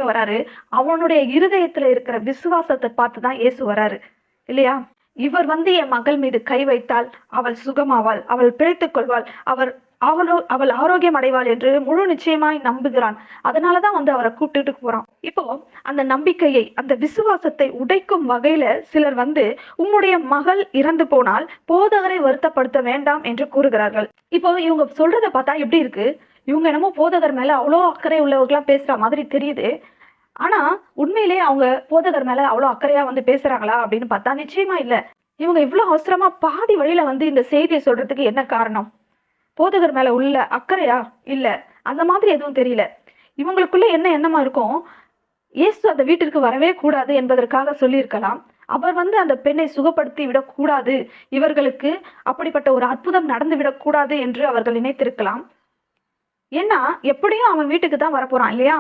வராரு. அவனுடைய இருதயத்துல இருக்கிற விசுவாசத்தை பார்த்துதான் இயேசு வராரு இல்லையா? இவர் என் மகள் மீது கை வைத்தால் அவள் சுகமாவாள், அவள் பிழைத்துக் கொள்வாள், அவள் ஆரோக்கியம் அடைவாள் என்று முழு நிச்சயமாய் நம்புகிறான். அதனாலதான் அவரை கூப்பிட்டுட்டு போறான். இப்போ அந்த நம்பிக்கையை, அந்த விசுவாசத்தை உடைக்கும் வகையில சிலர் உம்முடைய மகள் இறந்து போனால் போதகரை வருத்தப்படுத்த வேண்டாம் என்று கூறுகிறார்கள். இப்போ இவங்க சொல்றதை பார்த்தா எப்படி இருக்கு? இவங்க என்னமோ போதகர் மேல அவ்வளோ அக்கறை உள்ளவர்களா பேசுற மாதிரி தெரியுது. ஆனா உண்மையிலே அவங்க போதகர் மேல அவ்வளவு அக்கறையா பேசுறாங்களா அப்படின்னு பார்த்தா நிச்சயமா இல்ல. இவங்க இவ்வளவு அவசரமா பாதி வழியில இந்த செய்தியை சொல்றதுக்கு என்ன காரணம்? போதகர் மேல உள்ள அக்கறையா? இல்ல, அந்த மாதிரி எதுவும் தெரியல. இவங்களுக்குள்ள என்ன எண்ணமா இருக்கும்? இயேசு அந்த வீட்டிற்கு வரவே கூடாது என்பதற்காக சொல்லியிருக்கலாம். அவர் அந்த பெண்ணை சுகப்படுத்தி விடக்கூடாது, இவர்களுக்கு அப்படிப்பட்ட ஒரு அற்புதம் நடந்து விடக்கூடாது என்று அவர்கள் நினைத்திருக்கலாம். ஏன்னா எப்படியும் அவன் வீட்டுக்கு தான் வரப்போறான் இல்லையா?